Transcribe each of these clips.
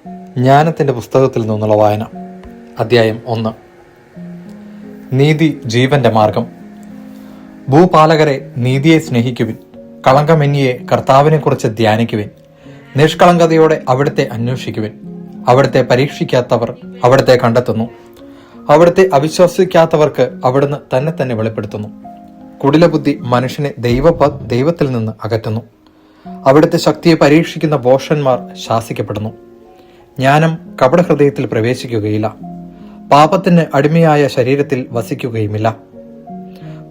ജ്ഞാനത്തിൻ്റെ പുസ്തകത്തിൽ നിന്നുള്ള വായന. അധ്യായം 1. നീതി ജീവന്റെ മാർഗം. ഭൂപാലകരെ, നീതിയെ സ്നേഹിക്കുവിൻ. കളങ്കമെന്നിയെ കർത്താവിനെക്കുറിച്ച് ധ്യാനിക്കുവിൻ. നിഷ്കളങ്കതയോടെ അവിടുത്തെ അന്വേഷിക്കുവിൻ. അവിടുത്തെ പരീക്ഷിക്കാത്തവർ അവിടുത്തെ കണ്ടെത്തുന്നു. അവിടുത്തെ അവിശ്വസിക്കാത്തവർക്ക് അവിടുന്ന് തന്നെ വെളിപ്പെടുത്തുന്നു. കുടിലബുദ്ധി മനുഷ്യനെ ദൈവത്തിൽ നിന്ന് അകറ്റുന്നു. അവിടുത്തെ ശക്തിയെ പരീക്ഷിക്കുന്ന ഭോഷന്മാർ ശാസിക്കപ്പെടുന്നു. ജ്ഞാനം കപടഹൃദയത്തിൽ പ്രവേശിക്കുകയില്ല, പാപത്തിന് അടിമയായ ശരീരത്തിൽ വസിക്കുകയുമില്ല.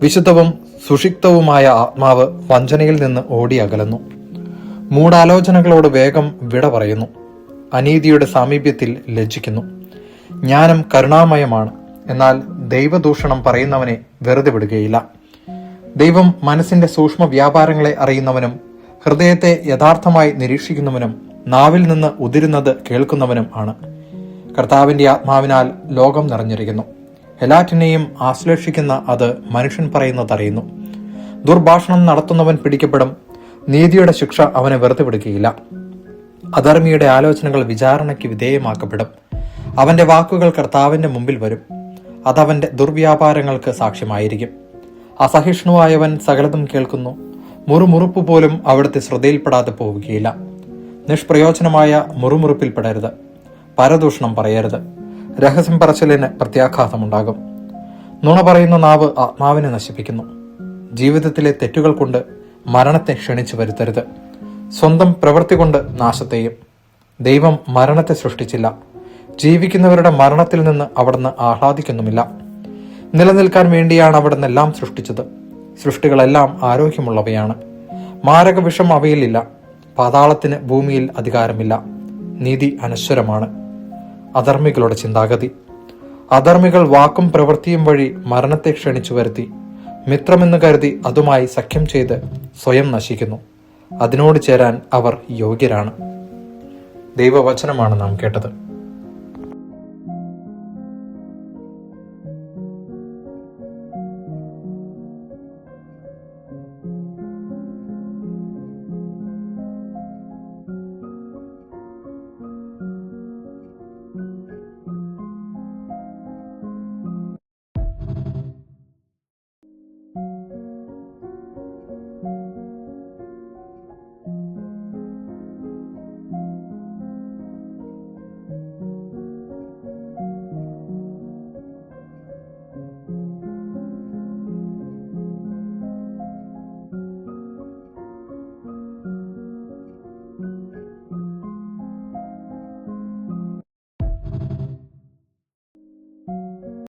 വിശുദ്ധവും സുഷിക്തവുമായ ആത്മാവ് വഞ്ചനയിൽ നിന്ന് ഓടി അകലുന്നു. മൂഢാലോചനകളോട് വേഗം വിട പറയുന്നു. അനീതിയുടെ സാമീപ്യത്തിൽ ലജ്ജിക്കുന്നു. ജ്ഞാനം കരുണാമയമാണ്, എന്നാൽ ദൈവദൂഷണം പറയുന്നവനെ വെറുതെ വിടുകയില്ല. ദൈവം മനസ്സിന്റെ സൂക്ഷ്മ വ്യാപാരങ്ങളെ അറിയുന്നവനും ഹൃദയത്തെ യഥാർത്ഥമായി നിരീക്ഷിക്കുന്നവനും നാവിൽ നിന്ന് ഉതിരുന്നത് കേൾക്കുന്നവനും ആണ്. കർത്താവിന്റെ ആത്മാവിനാൽ ലോകം നിറഞ്ഞിരിക്കുന്നു. എല്ലാറ്റിനെയും ആശ്ലേഷിക്കുന്ന അത് മനുഷ്യൻ പറയുന്നതറിയുന്നു. ദുർഭാഷണം നടത്തുന്നവൻ പിടിക്കപ്പെടും. നീതിയുടെ ശിക്ഷ അവനെ വെറുതെ വിടുകയില്ല. അധർമ്മിയുടെ ആലോചനകൾ വിചാരണയ്ക്ക് വിധേയമാക്കപ്പെടും. അവന്റെ വാക്കുകൾ കർത്താവിന്റെ മുമ്പിൽ വരും. അതവന്റെ ദുർവ്യാപാരങ്ങൾക്ക് സാക്ഷ്യമായിരിക്കും. അസഹിഷ്ണുവായവൻ സകലതും കേൾക്കുന്നു. മുറുമുറുപ്പ് പോലും അവിടുത്തെ ശ്രദ്ധയിൽപ്പെടാതെ പോവുകയില്ല. നിഷ്പ്രയോജനമായ മുറുമുറുപ്പിൽപ്പെടരുത്. പരദൂഷണം പറയരുത്. രഹസ്യം പറച്ചിലിന് പ്രത്യാഘാതമുണ്ടാകും. നുണ പറയുന്ന നാവ് ആത്മാവിനെ നശിപ്പിക്കുന്നു. ജീവിതത്തിലെ തെറ്റുകൾ കൊണ്ട് മരണത്തെ ക്ഷണിച്ചു വരുത്തരുത്. സ്വന്തം പ്രവൃത്തി കൊണ്ട് നാശത്തെയും. ദൈവം മരണത്തെ സൃഷ്ടിച്ചില്ല. ജീവിക്കുന്നവരുടെ മരണത്തിൽ നിന്ന് അവിടുന്ന് ആഹ്ലാദിക്കുന്നുമില്ല. നിലനിൽക്കാൻ വേണ്ടിയാണ് അവിടുന്ന് എല്ലാം സൃഷ്ടിച്ചത്. സൃഷ്ടികളെല്ലാം ആരോഗ്യമുള്ളവയാണ്. മാരക വിഷം അവയിലില്ല. പാതാളത്തിന് ഭൂമിയിൽ അധികാരമില്ല. നീതി അനശ്വരമാണ്. അധർമ്മികളുടെ ചിന്താഗതി. അധർമ്മികൾ വാക്കും പ്രവൃത്തിയും വഴി മരണത്തെ ക്ഷണിച്ചു വരുത്തി മിത്രമെന്ന് കരുതി അതുമായി സഖ്യം ചെയ്ത് സ്വയം നശിക്കുന്നു. അതിനോട് ചേരാൻ അവർ യോഗ്യരാണ്. ദൈവവചനമാണ് നാം കേട്ടത്.